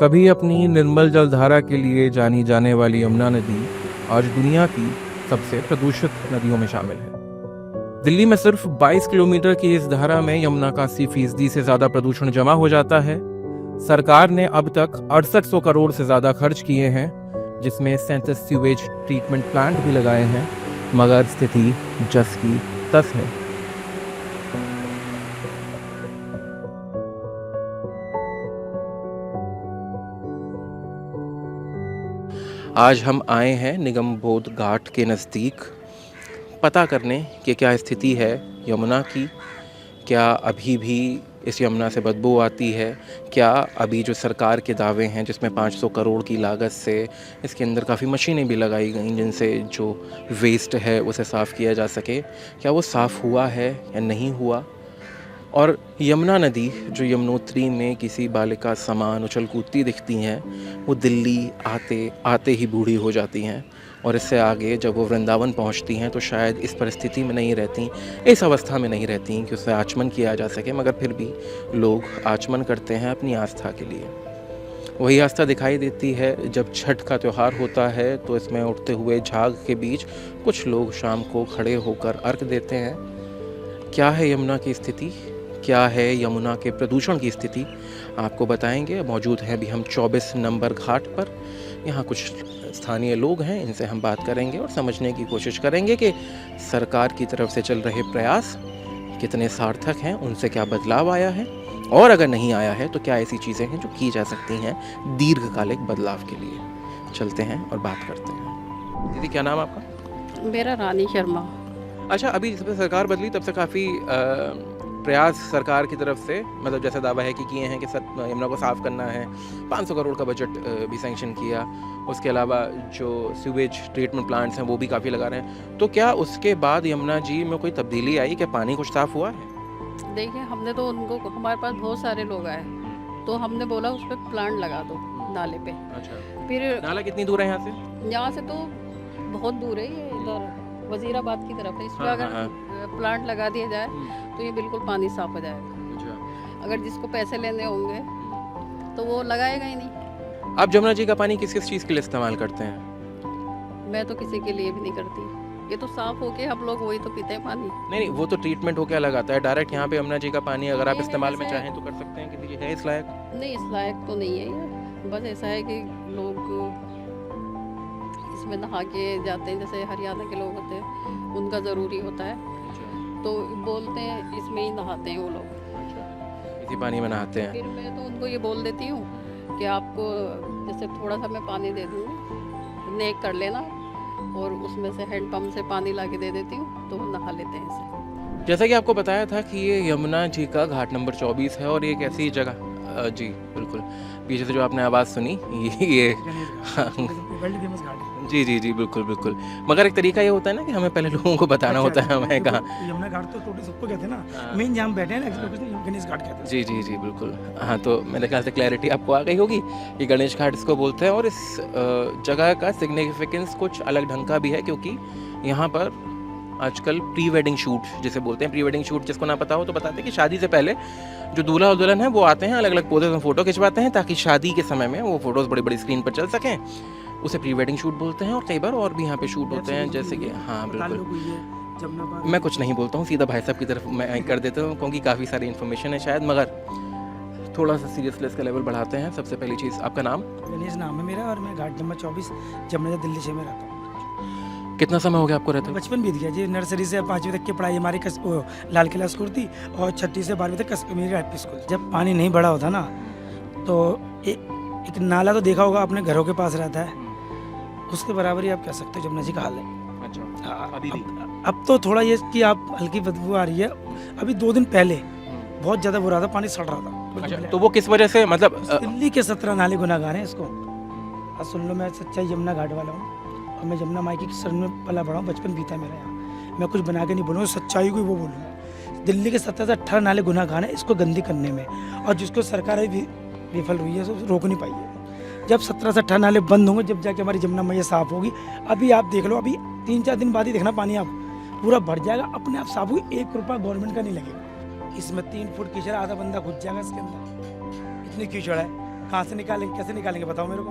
कभी अपनी निर्मल जलधारा के लिए जानी जाने वाली यमुना नदी आज दुनिया की सबसे प्रदूषित नदियों में शामिल है। दिल्ली में सिर्फ 22 किलोमीटर की इस धारा में यमुना का 80% से ज्यादा प्रदूषण जमा हो जाता है। सरकार ने अब तक 6800 करोड़ से ज्यादा खर्च किए हैं, जिसमें 37 सीवेज ट्रीटमेंट प्लांट भी लगाए हैं, मगर स्थिति जस की तस है। आज हम आए हैं निगम बोध घाट के नज़दीक पता करने कि क्या स्थिति है यमुना की। क्या अभी भी इस यमुना से बदबू आती है? क्या अभी जो सरकार के दावे हैं जिसमें 500 करोड़ की लागत से इसके अंदर काफ़ी मशीनें भी लगाई गई जिनसे जो वेस्ट है उसे साफ़ किया जा सके, क्या वो साफ़ हुआ है या नहीं हुआ? और यमुना नदी जो यमुनोत्री में किसी बालिका समान उछल कूदती दिखती हैं, वो दिल्ली आते आते ही बूढ़ी हो जाती हैं, और इससे आगे जब वो वृंदावन पहुंचती हैं तो शायद इस परिस्थिति में नहीं रहती, इस अवस्था में नहीं रहती कि उससे आचमन किया जा सके, मगर फिर भी लोग आचमन करते हैं अपनी आस्था के लिए। वही आस्था दिखाई देती है जब छठ का त्यौहार होता है, तो इसमें उठते हुए झाग के बीच कुछ लोग शाम को खड़े होकर अर्घ देते हैं। क्या है यमुना की स्थिति, क्या है यमुना के प्रदूषण की स्थिति, आपको बताएंगे। मौजूद हैं अभी हम 24 नंबर घाट पर। यहाँ कुछ स्थानीय लोग हैं, इनसे हम बात करेंगे और समझने की कोशिश करेंगे कि सरकार की तरफ से चल रहे प्रयास कितने सार्थक हैं, उनसे क्या बदलाव आया है, और अगर नहीं आया है तो क्या ऐसी चीज़ें हैं जो की जा सकती हैं दीर्घकालिक बदलाव के लिए। चलते हैं और बात करते हैं। दीदी, क्या नाम आपका? मेरा रानी शर्मा। अच्छा, अभी जब से सरकार बदली तब से काफ़ी प्रयास सरकार की तरफ से, मतलब जैसे दावा है कि किए हैं कि यमुना को साफ़ करना है, 500 करोड़ का बजट भी सैंक्शन किया। उसके अलावा जो सीवेज ट्रीटमेंट प्लांट्स हैं वो भी काफ़ी लगा रहे हैं। तो क्या उसके बाद यमुना जी में कोई तब्दीली आई? क्या पानी कुछ साफ़ हुआ है? देखिए, हमने तो उनको, हमारे पास बहुत सारे लोग आए तो हमने बोला उस पर प्लांट लगा दो नाले पे। अच्छा, फिर नाला कितनी दूर है यहाँ से? यहाँ से तो बहुत दूर है, ये इधर वजीराबाद की तरफ है। इस पर अगर प्लांट लगा दिया जाए तो ये बिल्कुल पानी साफ हो जाएगा। अच्छा। अगर जिसको पैसे लेने होंगे तो वो लगाएगा ही नहीं। आप यमुना जी का पानी किस किस चीज़ के लिए इस्तेमाल करते हैं? मैं तो किसी के लिए भी नहीं करती, ये तो साफ होके हम लोग वही तो पीते हैं पानी। नहीं, वो तो ट्रीटमेंट होके अलग आता है। डायरेक्ट यहाँ पे यमुना जी का पानी अगर आप नहीं, इस्तेमाल में जैसे- चाहें तो कर सकते हैं, कि ये है इस लायक? नहीं, इस लायक तो नहीं है ये। बस ऐसा है कि लोग इसमें नहा के जाते हैं, जैसे हरियाणा के लोग होते हैं, उनका ज़रूरी होता है तो बोलते हैं इसमें ही नहाते हैं वो लोग। इसी पानी में नहाते हैं। फिर मैं तो उनको ये बोल देती हूँ कि आपको जैसे थोड़ा सा मैं पानी दे दूँगी, नेक कर लेना, और उसमें से हैंडपम्प से पानी ला के दे देती हूँ तो वो नहा लेते हैं इसे। जैसा कि आपको बताया था कि ये यमुना जी का घाट नंबर 24 है, और ये एक ऐसी जगह जी बिल्कुल, पीछे से जो आपने आवाज़ सुनी ये वर्ल्ड फेमस घाट है। जी जी जी, बिल्कुल बिल्कुल। मगर एक तरीका ये होता है ना कि हमें पहले लोगों को बताना होता है हमें कहाँ। यमुना घाट तो टोटली सबको कहते हैं ना, हाँ। मेन जहाँ हम बैठे हैं ना एक्सप्रेस गणेश घाट कहते हैं। जी जी जी, बिल्कुल। हाँ, तो मेरे ख्याल से क्लैरिटी आपको आ गई होगी कि गणेश घाट इसको बोलते हैं, और इस जगह का सिग्निफिकेंस कुछ अलग ढंग का भी है, क्योंकि यहाँ पर आजकल प्री वेडिंग शूट जिसे बोलते हैं, प्री वेडिंग शूट जिसको ना पता हो तो बताते हैं कि शादी से पहले जो दूल्हा और दुल्हन है वो आते हैं, अलग अलग पोजेस में फ़ोटो खिंचवाते हैं ताकि शादी के समय में वो फ़ोटोज़ बड़ी बड़ी स्क्रीन पर चल सकें। उसे प्री वेडिंग शूट बोलते हैं, और कई बार और भी यहाँ पे शूट होते हैं, जैसे कि हाँ बिल्कुल। मैं कुछ नहीं बोलता हूँ, सीधा भाई साहब की तरफ मैं कर देता हूँ, क्योंकि काफ़ी सारी इन्फॉर्मेशन है शायद, मगर थोड़ा सा सीरियसनेस का लेवल बढ़ाते हैं। सबसे पहली चीज़, आपका नाम? गणेश नाम है मेरा, और मैं घाट नंबर 24 जमुना दिल्ली से में रहता हूँ। कितना समय हो गया आपको रहते हुए? बचपन बीत गया जी। नर्सरी से 5वीं तक की पढ़ाई हमारी लाल किला स्कूल थी, और 6ठी से 12वीं तक कश्मीरी एलपी स्कूल। जब पानी नहीं बढ़ा होता ना तो एक नाला तो देखा होगा अपने घरों के पास रहता है, उसके बराबर ही आप कह सकते हो जमुना जी का हाल है। अच्छा, हाँ, अभी भी? अब तो थोड़ा ये कि आप हल्की बदबू आ रही है। अभी 2 दिन पहले बहुत ज़्यादा बुरा था, पानी सड़ रहा था। अच्छा, तो वो किस वजह से, मतलब दिल्ली के 17 नाले गुनाहगार हैं इसको। अब सुन लो, मैं सच्चा यमुना घाट वाला हूँ, और मैं यमुना माई की शरण में पला बड़ा हूँ, बचपन बीता है मेरा यहाँ। मैं कुछ बना के नहीं बोलूँगा, सच्चाई को वो बोलूँगा। दिल्ली के 17 से 18 नाले गुनाहगार हैं इसको गंदी करने में, और जिसको सरकार भी विफल हुई है, उसको रोक नहीं पाई है। जब 17 से 18 नाले बंद होंगे, जब जाके हमारी यमुना मैया साफ़ होगी। अभी आप देख लो, अभी 3-4 दिन बाद ही देखना पानी आप पूरा भर जाएगा, अपने आप साफ होगी। 1 रुपया गवर्नमेंट का नहीं लगेगा इसमें। 3 फुट कीचड़, आधा बंदा घुस जाएगा इसके अंदर, इतनी कीचड़ है। कहाँ से निकालेंगे, कैसे निकालेंगे बताओ मेरे को।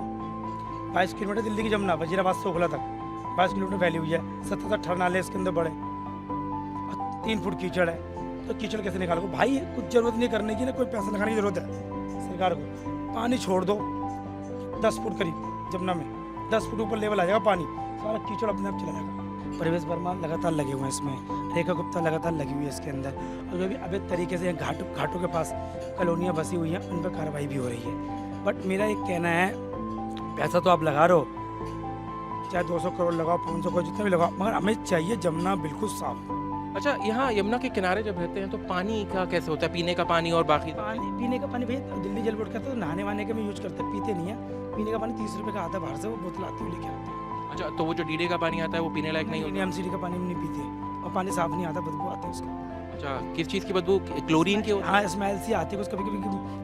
22 किलोमीटर दिल्ली की जमुना, वजीराबाद से ओखला तक 22 किलोमीटर वैली हुई है, 70-18 नाले इसके अंदर बड़े, 3 फुट कीचड़ है, तो कीचड़ कैसे निकालोगे भाई। कुछ जरूरत नहीं करने की ना, कोई पैसा लगाने की जरूरत है सरकार को। पानी छोड़ दो 10 फुट करीब जमुना में, 10 फुट ऊपर लेवल आ जाएगा पानी, सारा कीचड़ अपने आप चला जाएगा। परवेश वर्मा लगातार लगे हुए हैं इसमें, रेखा गुप्ता लगातार लगी हुई है इसके अंदर, और जो भी अवैध तरीके से घाटों के पास कॉलोनियाँ बसी हुई हैं उन पर कार्रवाई भी हो रही है। बट मेरा एक कहना है, पैसा तो आप लगा रहे हो, चाहे 200 करोड़ लगाओ, 500 करोड़, जितना भी लगाओ, मगर हमें चाहिए जमुना बिल्कुल साफ। अच्छा, यहाँ यमुना के किनारे जब रहते हैं तो पानी का कैसे होता है, पीने का पानी और बाकी पानी, पीने का पानी भैया दिल्ली जल बोर्ड का तो नहाने वाने के में यूज करते हैं, पीते नहीं है। पीने का पानी 30 रुपये का आता है बाहर से, वो बोतल आती है लेके आते हैं। अच्छा, तो वो जो डीडे का पानी आता है वो पीने लायक नहीं होता? एमसीडी का पानी नहीं पीते, और पानी साफ नहीं आता, बदबू आती है उसका। अच्छा, किस चीज़ की बदबू, क्लोरीन की? हाँ, स्मेल सी आती है, कभी कभी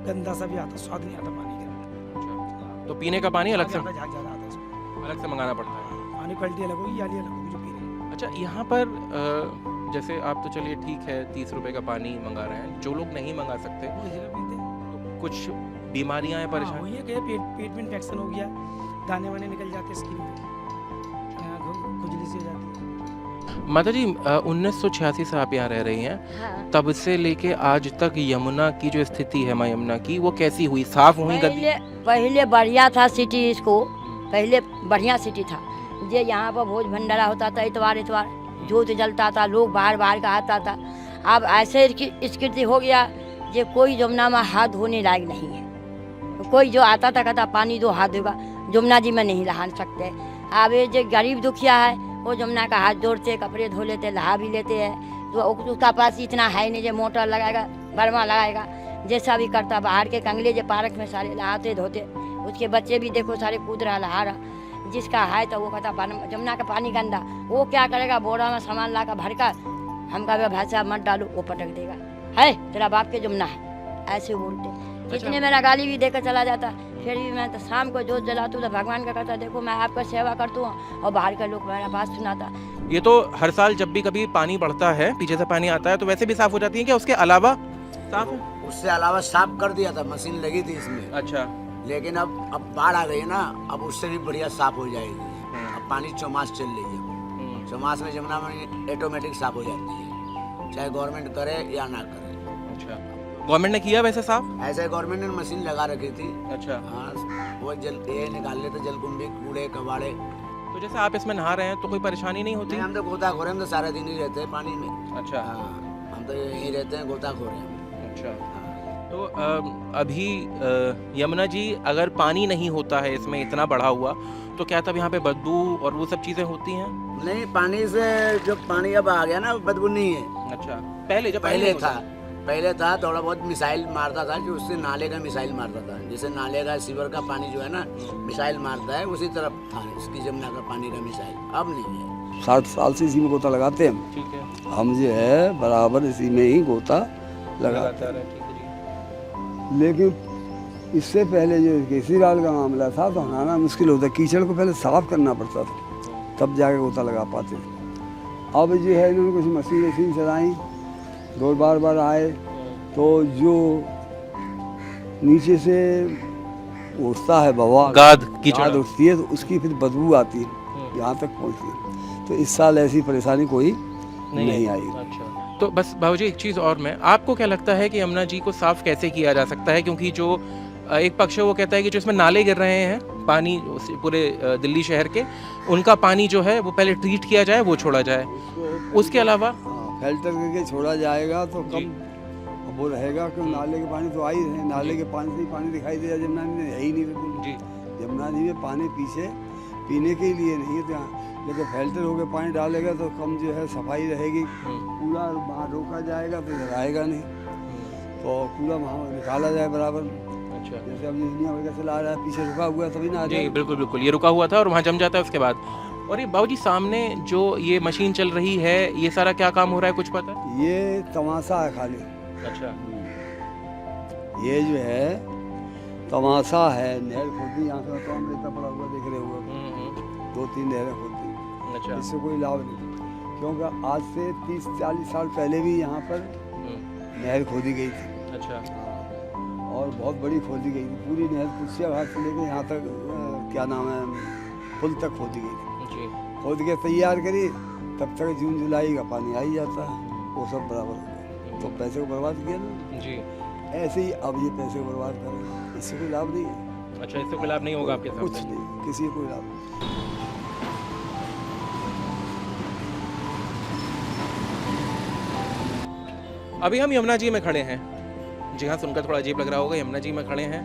गंदा सा भी आता, स्वाद नहीं आता पानी के अंदर। अच्छा, तो पीने का पानी अलग से झाग ज़्यादा आता है उसमें, अलग से मंगाना पड़ता है। पानी क्वालिटी अलग होगी, याली अलग होगी जो पी रहे हैं। अच्छा, यहाँ पर जैसे आप तो चलिए ठीक है 30 रुपए का पानी मंगा रहे हैं, जो लोग नहीं मंगा सकते वो इसी का पीते हैं। तो कुछ बीमारियां हैं, परेशानी? वही है कि पेट में इन्फेक्शन हो गया, दाने वाने निकल जाते हैं स्किन पे, खुजली सी हो जाती है। माता जी 1986 से आप यहाँ रह रही हैं, हाँ। तब से लेके आज तक यमुना की जो स्थिति है, माँ यमुना की, वो कैसी हुई, साफ हुई गंदी? पहले बढ़िया था सिटी, इसको पहले बढ़िया सिटी था। ये यहाँ पर भोज भंडारा होता था, इतवार जोत जलता था, लोग बाहर बाहर का आता था। अब ऐसे स्थिति हो गया ये कोई जमुना में हाथ धोने लायक नहीं है। कोई जो आता था कहता पानी दो, हाथ धोगा, जमुना जी में नहीं नहा सकते। अब ये जो गरीब दुखिया है वो जमुना का हाथ जोड़ते, कपड़े धो लेते, नहा भी लेते हैं। तो उसका पास इतना है नहीं जो मोटर लगाएगा, बर्मा लगाएगा, जैसा भी करता। बाहर के कंगले जो पार्क में सारे नहाते धोते, उसके बच्चे भी देखो सारे कूद रहा नहा रहा। जिसका है तो वो कहता जमुना का पानी गंदा, वो क्या करेगा, बोरा में सामान ला कर भर कर हमका भी भाषा मत डालो, वो पटक देगा, है तेरा बाप के जमुना है, ऐसे बोलते। इतने मेरा गाली भी देकर चला जाता। फिर भी मैं तो शाम को जोत जलाती हूँ तो भगवान का कहता देखो मैं आपका सेवा करता हूँ, और बाहर के लोग मेरा बात सुनाता। ये तो हर साल जब भी कभी पानी बढ़ता है, पीछे से पानी आता है, तो वैसे भी साफ हो जाती है क्या? उसके अलावा साफ है? उससे अलावा साफ कर दिया था, मशीन लगी थी इसमें। अच्छा, लेकिन अब बाढ़ आ गई ना, अब उससे भी बढ़िया साफ हो जाएगी। अब पानी चौमास चल रही है, चौमास में जमुना में ऑटोमेटिक साफ हो जाती है, चाहे गवर्नमेंट करे या ना करे। अच्छा, गवर्नमेंट ने किया वैसे साफ? ऐसे गवर्नमेंट ने मशीन लगा रखी थी। अच्छा, हाँ, वो जल ये निकाल लेते जलकुंभी, कूड़े कबाड़े। तो जैसे आप इसमें नहा रहे हैं तो कोई परेशानी नहीं होती? हम तो गोताखोर हैं, हम तो सारा दिन ही रहते हैं पानी में। अच्छा, हाँ, हम तो यहीं रहते हैं, गोताखोर हैं। अच्छा, तो अभी यमुना जी अगर पानी नहीं होता है इसमें इतना बढ़ा हुआ, तो क्या तब यहाँ पे बदबू और वो सब चीज़ें होती हैं? नहीं, पानी से जो पानी अब आ गया ना, बदबू नहीं है। अच्छा, पहले जब पहले था थोड़ा बहुत मिसाइल मारता था, जो उससे नाले का मिसाइल मारता था। जैसे नाले का सीवर का पानी जो है ना मिसाइल मारता है, उसी तरफ था इसकी जमुना का पानी का मिसाइल। अब नहीं है। 60 साल से इसी में गोता लगाते हैं। ठीक है, हम जो है बराबर इसी में ही गोता लगाते हैं। ठीक है जी। लेकिन इससे पहले जो केसीलाल का मामला था तो नहाना मुश्किल होता, कीचड़ को पहले साफ करना पड़ता था, तब जाके गोता लगा पाते थे। अब जो है इन्होंने कुछ मशीन चलाई, दो बार आए, तो जो नीचे से उठता है बवा, गाद कीचड़ उठती है, तो उसकी फिर बदबू आती है, यहाँ तक पहुँचती है। तो इस साल ऐसी परेशानी कोई नहीं आई। अच्छा, तो बस बाबूजी एक चीज़ और, मैं आपको क्या लगता है कि यमुना जी को साफ कैसे किया जा सकता है? क्योंकि जो एक पक्ष है वो कहता है कि जो इसमें नाले गिर रहे हैं पानी पूरे दिल्ली शहर के, उनका पानी जो है वो पहले ट्रीट किया जाए, वो छोड़ा जाए। उसके अलावा फिल्टर करके छोड़ा जाएगा तो कम वो रहेगा, क्यों नाले के पानी तो आ ही रहे, नाले के पानी से ही पानी दिखाई दे रहा, जमुना में है ही नहीं बिल्कुल जी। जमुना जी में पानी पीछे पीने के लिए नहीं है, लेकिन फिल्टर होकर पानी डालेगा तो कम जो है सफाई रहेगी, कूड़ा वहाँ रोका जाएगा तो इधर आएगा नहीं, तो कूड़ा वहाँ निकाला जाए बराबर। अच्छा, जैसे अब दुनिया वगैरह चला रहा है, पीछे रुका हुआ तभी ना आ जी, जाए। बिल्कुल बिल्कुल, ये रुका हुआ था और वहाँ जम जाता है उसके बाद। और ये बाबूजी सामने जो ये मशीन चल रही है, ये सारा क्या काम हो रहा है, कुछ पता है? ये तमाशा है खाली। अच्छा, ये जो है तमाशा है, नहर खोदी, यहाँ से तो हम रेता पड़ा हुआ देख रहे हुए, 2-3 नहरें खोदी, अच्छा, इससे कोई लाभ नहीं, क्योंकि आज से 30-40 साल पहले भी यहाँ पर नहर खोदी गई थी। अच्छा, और बहुत बड़ी खोदी गई थी पूरी नहर, कुर्सिया घाट से लेकर यहाँ तक क्या नाम है पुल तक खोदी गई थी। जी खोद के तैयार करी, तब तक जून जुलाई का पानी आ ही जाता है, वो सब बराबर हो गया। तो पैसे को बर्बाद किया ना। जी। ऐसे ही अब ये पैसे को बर्बाद कर रहे हैं, इससे कोई लाभ नहीं है। अच्छा, इससे कोई लाभ नहीं होगा आपके कुछ साथ? नहीं, किसी को कोई लाभ नहीं। अभी हम यमुना जी में खड़े हैं। जी हाँ, सुनकर थोड़ा अजीब लग रहा होगा, यमुना जी में खड़े हैं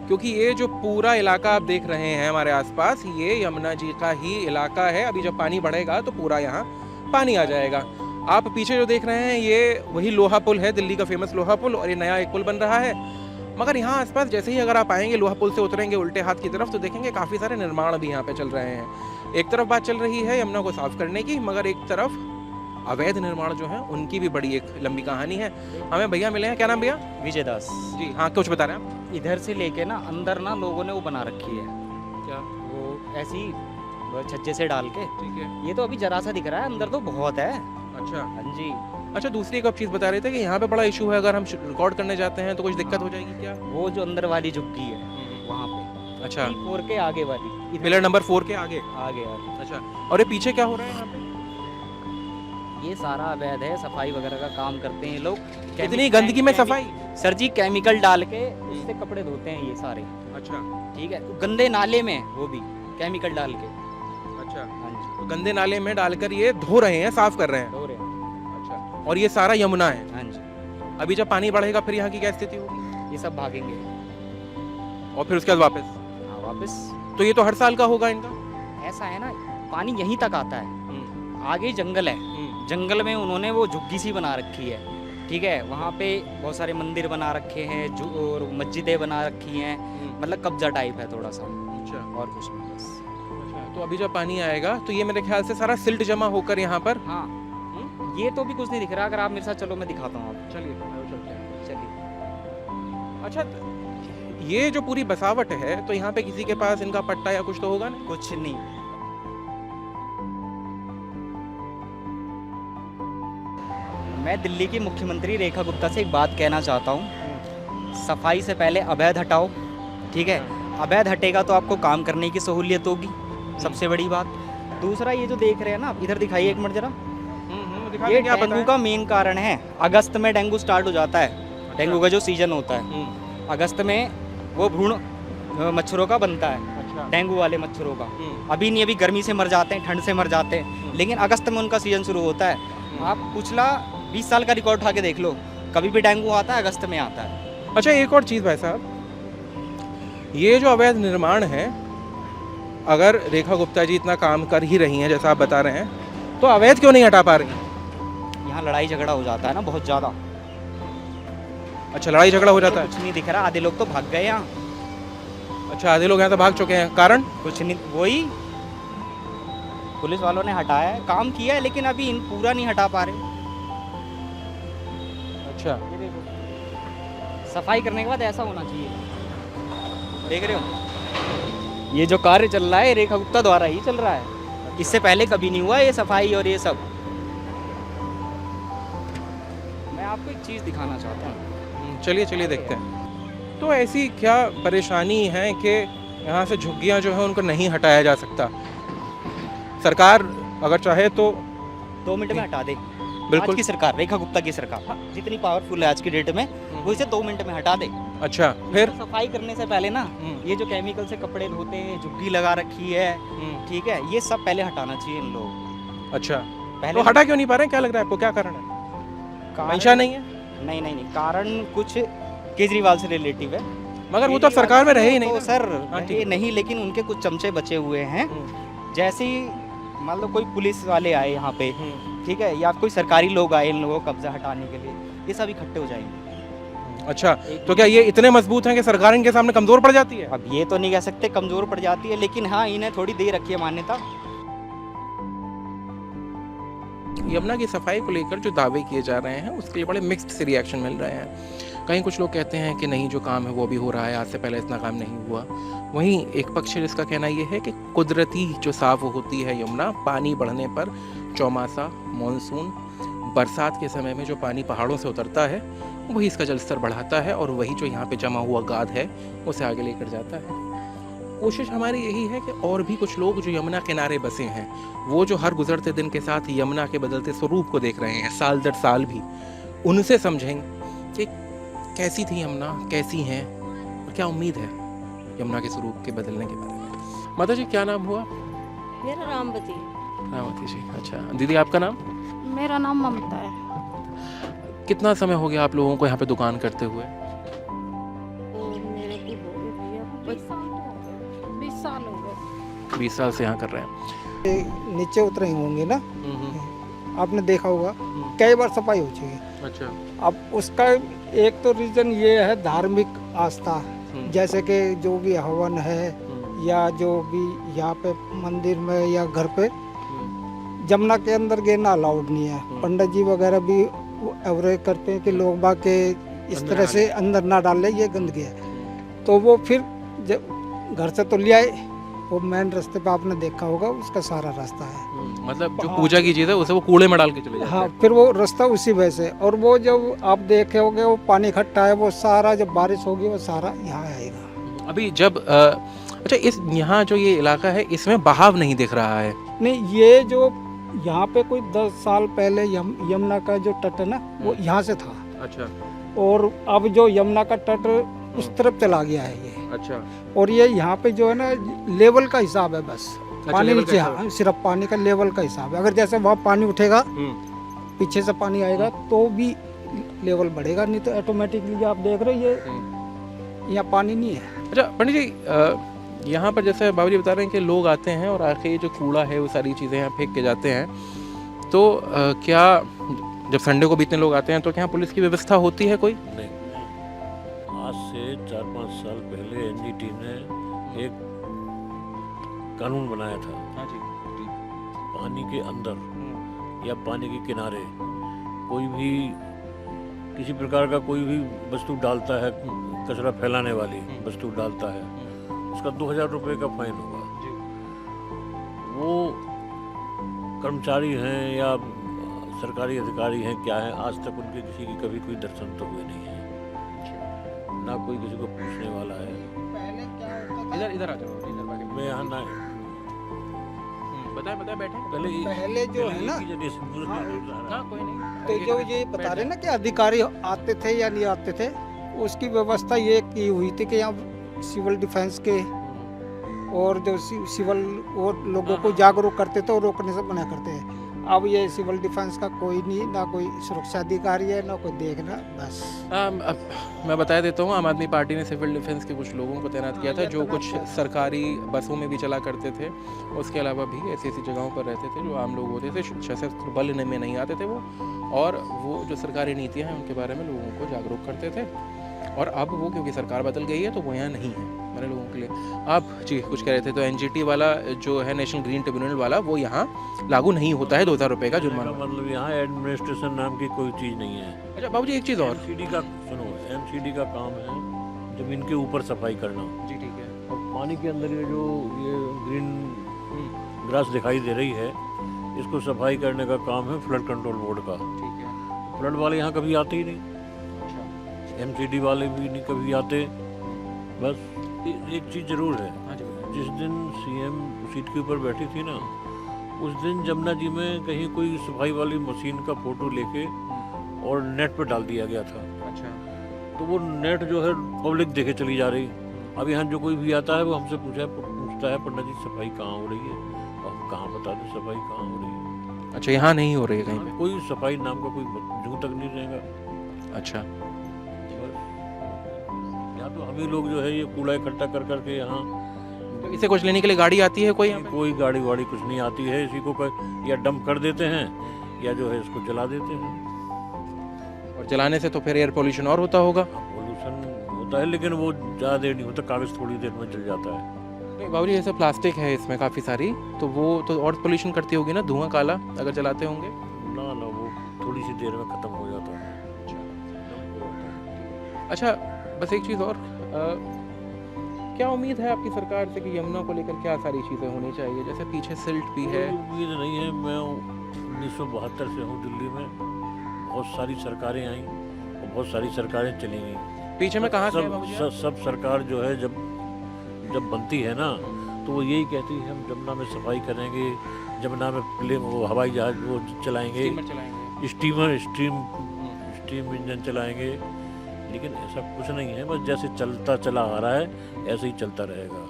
क्योंकि ये जो पूरा इलाका आप देख रहे हैं हमारे आसपास, ये यमुना जी का ही इलाका है। अभी जब पानी बढ़ेगा तो पूरा यहाँ पानी आ जाएगा। आप पीछे जो देख रहे हैं ये वही लोहा पुल है, दिल्ली का फेमस लोहा पुल, और ये नया एक पुल बन रहा है। मगर यहाँ आसपास जैसे ही अगर आप आएंगे, लोहा पुल से उतरेंगे उल्टे हाथ की तरफ, तो देखेंगे काफ़ी सारे निर्माण भी यहाँ पे चल रहे हैं। एक तरफ बात चल रही है यमुना को साफ करने की, मगर एक तरफ अवैध निर्माण जो है उनकी भी बड़ी एक लंबी कहानी है। हमें भैया मिले हैं, क्या नाम भैया? विजय दास। जी हाँ, कुछ बता रहे हैं आप? इधर से लेके ना अंदर ना लोगों ने वो बना रखी है, क्या? वो ऐसी वो छज्जे से डाल के। ठीक है। ये तो अभी जरा सा दिख रहा है, अंदर तो बहुत है। अच्छा हाँ जी। अच्छा, दूसरी एक चीज़ बता रहे थे कि यहाँ पे बड़ा इशू है, अगर हम रिकॉर्ड करने जाते हैं तो कुछ दिक्कत हो जाएगी क्या? वो जो अंदर वाली झुग्गी है वहाँ पे, अच्छा, 4 के आगे वाली, पिलर नंबर 4 के आगे। आगे आगे। अच्छा, और ये पीछे क्या हो रहा है यहाँ पे? ये सारा अवैध है, सफाई वगैरह का काम करते हैं ये लोग। इतनी गंदगी में सफाई? सर जी, केमिकल डाल के उससे कपड़े धोते हैं ये सारे। अच्छा ठीक है, गंदे नाले में वो भी केमिकल डाल के। अच्छा, हाँ जी, तो गंदे नाले में डालकर ये धो रहे हैं, साफ कर रहे हैं। धो रहे हैं। अच्छा, और ये सारा यमुना है। हाँ जी। अभी जब पानी बढ़ेगा फिर यहाँ की क्या स्थिति होगी? ये सब भागेंगे। और फिर उसके बाद वापस? हाँ, वापस। तो ये तो हर साल का होगा इनका? ऐसा है ना, पानी यहीं तक आता है, आगे जंगल है, जंगल में उन्होंने वो झुग्गी सी बना रखी है। ठीक है, वहाँ पे बहुत सारे मंदिर बना रखे हैं, जो और मस्जिदें बना रखी हैं, मतलब कब्जा टाइप है थोड़ा सा। अच्छा, और कुछ नहीं बस। अच्छा, तो अभी जब पानी आएगा तो ये मेरे ख्याल से सारा सिल्ट जमा होकर यहाँ पर। हाँ, ये तो भी कुछ नहीं दिख रहा। अगर आप मेरे साथ चलो, मैं दिखाता हूँ आपको। चलिए चलते हैं। चलिए। अच्छा, ये जो पूरी बसावट है तो यहाँ पे किसी के पास इनका पट्टा या कुछ तो होगा ना? कुछ नहीं। मैं दिल्ली की मुख्यमंत्री रेखा गुप्ता से एक बात कहना चाहता हूँ, सफाई से पहले अवैध हटाओ। ठीक है, अवैध हटेगा तो आपको काम करने की सहूलियत होगी, सबसे बड़ी बात। दूसरा, ये जो देख रहे हैं ना, इधर दिखाइए एक मिनट जरा। ये डेंगू का मेन कारण है। अगस्त में डेंगू स्टार्ट हो जाता है, डेंगू का जो सीजन होता है अगस्त में, वो भ्रूण मच्छरों का बनता है। अच्छा, डेंगू वाले मच्छरों का। अभी नहीं, अभी गर्मी से मर जाते हैं, ठंड से मर जाते हैं, लेकिन अगस्त में उनका सीजन शुरू होता है। आप पिछला 20 साल का रिकॉर्ड उठा के देख लो, कभी भी डेंगू आता है अगस्त में आता है। अच्छा, एक और चीज़ भाई साहब, ये जो अवैध निर्माण है, अगर रेखा गुप्ता जी इतना काम कर ही रही हैं जैसा आप बता रहे हैं, तो अवैध क्यों नहीं हटा पा रही हैं? यहाँ लड़ाई झगड़ा हो जाता है ना बहुत ज़्यादा। अच्छा, लड़ाई झगड़ा हो जाता है। कुछ नहीं दिख रहा, आधे लोग तो भाग गए यहाँ। अच्छा, आधे लोग यहाँ से भाग चुके हैं, कारण? कुछ नहीं, वही पुलिस वालों ने हटाया है, काम किया है, लेकिन अभी पूरा नहीं हटा पा रहे। अच्छा, ये देखो, सफाई करने के बाद ऐसा होना चाहिए। देख रहे हो, ये जो कार्य चल रहा है रेखा गुप्ता द्वारा ही चल रहा है, इससे पहले कभी नहीं हुआ ये सफाई और ये सब। मैं आपको एक चीज़ दिखाना चाहता हूँ। चलिए चलिए देखते हैं। तो ऐसी क्या परेशानी है कि यहाँ से झुग्गियाँ जो हैं उनको नहीं हटाया जा सकता? सरकार अगर चाहे तो 2 मिनट में हटा दे। बिल्कुल। आज की सरकार, रेखा गुप्ता की सरकार जितनी पावरफुल है आज की डेट में, वो इसे 2 मिनट में हटा दे। अच्छा, फिर? सफाई करने से पहले ना, ये जो केमिकल से कपड़े धोते हैं, झुग्गी लगा रखी है, ठीक है, ये सब पहले हटाना चाहिए इन लोगों को। अच्छा, पहले तो हटा क्यों नहीं पा रहे हैं? क्या लग रहा है आपको, क्या कारण है? मंशा नहीं है? नहीं नहीं नहीं, कारण कुछ केजरीवाल से रिलेटिव है। मगर वो तो सरकार में रहे ही नहीं तो ना। सर, हाँ, रहे नहीं, लेकिन उनके कुछ चमचे बचे हुए हैं। जैसे ही मान लो कोई पुलिस वाले आए यहाँ पे, ठीक है, या कोई सरकारी लोग आए इन लोगों को कब्जा हटाने के लिए, ये सब इकट्ठे हो जाएंगे। अच्छा, तो क्या ये इतने मजबूत हैं कि सरकार इनके सामने कमजोर पड़ जाती है? अब ये तो नहीं कह सकते कमजोर पड़ जाती है, लेकिन हाँ, इन्हें थोड़ी दे रखी है मान्यता। यमुना की सफाई को लेकर जो दावे किए जा रहे हैं उसके लिए बड़े मिक्स्ड से रिएक्शन मिल रहे हैं। कहीं कुछ लोग कहते हैं कि नहीं, जो काम है वो भी हो रहा है, आज से पहले इतना काम नहीं हुआ। वहीं एक पक्ष है जिसका कहना ये है कि कुदरती जो साफ होती है यमुना, पानी बढ़ने पर चौमासा, मानसून, बरसात के समय में जो पानी पहाड़ों से उतरता है वही इसका जल स्तर बढ़ाता है और वही जो यहाँ पे जमा हुआ गाद है उसे आगे लेकर जाता है। कोशिश हमारी यही है कि और भी कुछ लोग जो यमुना किनारे बसे हैं, वो जो हर गुजरते दिन के साथ यमुना के बदलते स्वरूप को देख रहे हैं साल दर साल भी, उनसे समझें कि कैसी थी यमुना, कैसी हैं और क्या उम्मीद है यमुना के स्वरूप के बदलने के बारे में। माता जी क्या नाम हुआ? मेरा रामवती। रामवती जी, अच्छा। दीदी आपका नाम? मेरा नाम ममता है। कितना समय हो गया आप लोगों को यहाँ पे दुकान करते हुए? मेरे को 20 साल हो गए। 20 साल से यहाँ कर रहे हैं। नीचे उतरे होंगे ना, आपने देखा होगा कई बार सफाई हो चुकी है। अच्छा। अब उसका एक तो रीजन ये है धार्मिक आस्था, जैसे कि जो भी हवन है या जो भी यहाँ पे मंदिर में या घर पे जमुना के अंदर गिरना अलाउड नहीं है। पंडित जी वगैरह भी एवरेज करते हैं कि लोग बाग के इस तरह से अंदर ना डाले, ये गंदगी है। तो वो फिर जब घर से तो ले आए, वो मेन रास्ते पे आपने देखा होगा उसका सारा रास्ता है, मतलब जो पूजा की चीज़ है उसे वो कूड़े में डाल के चले जाते हैं। हाँ, फिर वो रास्ता उसी वजह से। और वो जब आप देखे होगे वो पानी इकट्ठा है, वो सारा जब बारिश होगी वो सारा यहाँ आएगा। अभी जब अच्छा, इस यहाँ जो ये इलाका है इसमें बहाव नहीं दिख रहा है। नहीं, ये जो यहाँ पे कोई 10 साल पहले यमुना का जो तट है ना, वो यहाँ से था। अच्छा। और अब जो यमुना का तट उस तरफ चला गया है ये। अच्छा। और ये यहाँ पे जो है ना लेवल का हिसाब है बस। पानी लेवल का नीचे, हिसाब हाँ, सिर्फ पानी का लेवल का हिसाब है। अगर जैसे वहाँ पानी उठेगा, पीछे से पानी आएगा तो भी लेवल बढ़ेगा, नहीं तो ऑटोमेटिकली आप देख रहे हो ये यहाँ पानी नहीं है। अच्छा पंडित जी, यहाँ पर जैसे बाबूजी बता रहे हैं कि लोग आते हैं और आके जो कूड़ा है वो सारी चीज़ें यहाँ फेंक के जाते हैं, तो क्या जब संडे को भी इतने लोग आते हैं तो क्या पुलिस की व्यवस्था होती है कोई? नहीं, आज से 4-5 साल पहले एनजीटी ने एक कानून बनाया था। हाँ जी। पानी के अंदर या पानी के किनारे कोई भी किसी प्रकार का कोई भी वस्तु डालता है, कचरा फैलाने वाली वस्तु डालता है, उसका 2000 रुपये का फाइन होगा। वो कर्मचारी हैं या सरकारी अधिकारी हैं क्या हैं, आज तक उनके किसी की कभी कोई दर्शन तो हुए नहीं है, ना कोई किसी को पूछने वाला है। इधर इधर आ जाओ, इधर आके मैं यहाँ ना बताए बैठे। पहले जो है ना, हाँ कोई नहीं। तो जो ये बता रहे ना कि अधिकारी आते थे या नहीं आते थे, उसकी व्यवस्था ये की हुई थी कि यहाँ सिविल डिफेंस के और जो सिविल और लोगों को जागरूक करते थे और रोकने से मना करते हैं। अब ये सिविल डिफेंस का कोई नहीं, ना कोई सुरक्षा अधिकारी है, ना कोई देखना, बस। मैं बता देता हूँ, आम आदमी पार्टी ने सिविल डिफेंस के कुछ लोगों को तैनात किया था जो कुछ सरकारी बसों में भी चला करते थे। उसके अलावा भी ऐसी ऐसी जगहों पर रहते थे जो आम लोग होते थे, सशस्त्र बल में नहीं आते थे वो, और वो जो सरकारी नीतियाँ हैं उनके बारे में लोगों को जागरूक करते थे। और अब वो क्योंकि सरकार बदल गई है तो वो यहाँ नहीं है हमारे लोगों के लिए। आप जी कुछ कह रहे थे, तो एनजीटी वाला जो है नेशनल ग्रीन ट्रिब्यूनल वाला, वो यहाँ लागू नहीं होता है 2000 रुपये का जुर्माना। मतलब यहाँ एडमिनिस्ट्रेशन नाम की कोई चीज़ नहीं है। अच्छा बाबूजी एक चीज़ और, एमसीडी का सुनो, एमसीडी का काम है जमीन के ऊपर सफाई करना। जी ठीक है। और पानी के अंदर ये जो ये ग्रीन ग्रास दिखाई दे रही है, इसको सफाई करने का काम है फ्लड कंट्रोल बोर्ड का। ठीक है। फ्लड वाले यहाँ कभी आते ही नहीं, एमसीडी वाले भी नहीं कभी आते। बस एक चीज़ ज़रूर है, जिस दिन सीएम सीट के ऊपर बैठी थी ना, उस दिन जमुना जी में कहीं कोई सफाई वाली मशीन का फोटो लेके और नेट पर डाल दिया गया था। अच्छा। तो वो नेट जो है पब्लिक देखे चली जा रही। अब यहाँ जो कोई भी आता है वो हमसे पूछता है पंडित जी सफाई कहाँ हो रही है, और हम कहाँ बता दें सफाई कहाँ हो रही है। अच्छा, यहाँ नहीं हो रही है कहीं पे? कोई सफाई नाम का कोई जूं तक नहीं रहेगा। अच्छा। यहाँ तो हम ही लोग जो है ये कूड़ा इकट्ठा कर करके यहाँ, तो इसे कुछ लेने के लिए गाड़ी आती है कोई यहाँ पे? कोई गाड़ी वाड़ी कुछ नहीं आती है। इसी को या डंप कर देते हैं या जो है इसको जला देते हैं। और जलाने से तो फिर एयर पोल्यूशन और होता होगा? पोल्यूशन होता है, लेकिन वो ज़्यादा देर नहीं होता, कागज़ थोड़ी देर में जल जाता है। बाबूजी जैसे प्लास्टिक है इसमें काफ़ी सारी, तो वो तो और पोल्यूशन करती होगी ना, धुआं काला अगर जलाते होंगे? ना वो थोड़ी सी देर में ख़त्म हो जाता है। अच्छा बस एक चीज़ और, क्या उम्मीद है आपकी सरकार से कि यमुना को लेकर क्या सारी चीज़ें होनी चाहिए? जैसे पीछे सिल्ट भी है। उम्मीद नहीं है। मैं 1972 से हूँ दिल्ली में, बहुत सारी सरकारें आई, और बहुत सारी सरकारें चली गई। पीछे में कहाँ से है सब बाबूजी? सब सब सरकार जो है जब बनती है ना, तो वो यही कहती है हम जमुना में सफाई करेंगे, जमुना में वो हवाई जहाज वो चलाएंगे, स्टीमर चलाएंगे। स्टीम इंजन चलाएंगे, लेकिन ऐसा कुछ नहीं है। बस जैसे चलता चला आ रहा है ऐसे ही चलता रहेगा।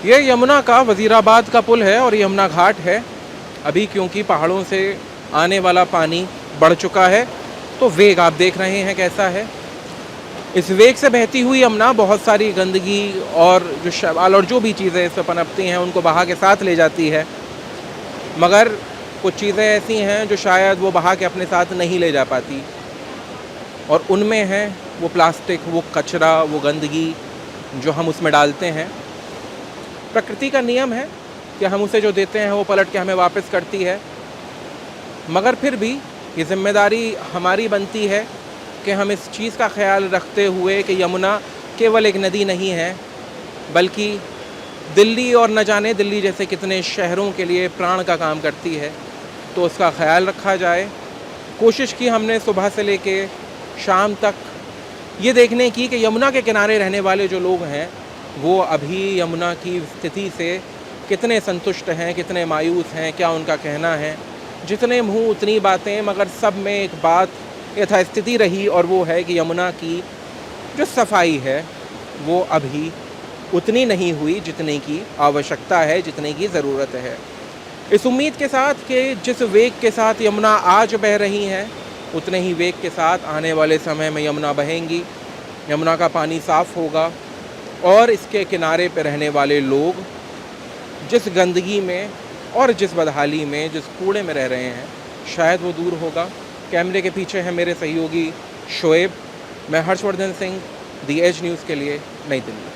ये यमुना का वजीराबाद का पुल है और यमुना घाट है। अभी क्योंकि पहाड़ों से आने वाला पानी बढ़ चुका है तो वेग आप देख रहे हैं कैसा है। इस वेग से बहती हुई यमुना बहुत सारी गंदगी और जो शैवाल और जो भी चीज़ें इसमें पनपती हैं उनको बहा के साथ ले जाती है, मगर कुछ चीज़ें ऐसी हैं जो शायद वो बहा के अपने साथ नहीं ले जा पाती, और उनमें है वो प्लास्टिक, वो कचरा, वो गंदगी जो हम उसमें डालते हैं। प्रकृति का नियम है कि हम उसे जो देते हैं वो पलट के हमें वापस करती है, मगर फिर भी ये जिम्मेदारी हमारी बनती है कि हम इस चीज़ का ख्याल रखते हुए कि यमुना केवल एक नदी नहीं है, बल्कि दिल्ली और न जाने दिल्ली जैसे कितने शहरों के लिए प्राण का काम करती है, तो उसका ख्याल रखा जाए। कोशिश की हमने सुबह से लेके शाम तक ये देखने की कि यमुना के किनारे रहने वाले जो लोग हैं वो अभी यमुना की स्थिति से कितने संतुष्ट हैं, कितने मायूस हैं, क्या उनका कहना है। जितने मुँह उतनी बातें, मगर सब में एक बात यथास्थिति रही, और वो है कि यमुना की जो सफाई है वो अभी उतनी नहीं हुई जितने की आवश्यकता है, जितने की ज़रूरत है। इस उम्मीद के साथ कि जिस वेग के साथ यमुना आज बह रही हैं उतने ही वेग के साथ आने वाले समय में यमुना बहेंगी, यमुना का पानी साफ़ होगा और इसके किनारे पर रहने वाले लोग जिस गंदगी में और जिस बदहाली में, जिस कूड़े में रह रहे हैं, शायद वो दूर होगा। कैमरे के पीछे है मेरे सहयोगी शोएब। मैं हर्षवर्धन सिंह, दी एज न्यूज़ के लिए, नई दिल्ली।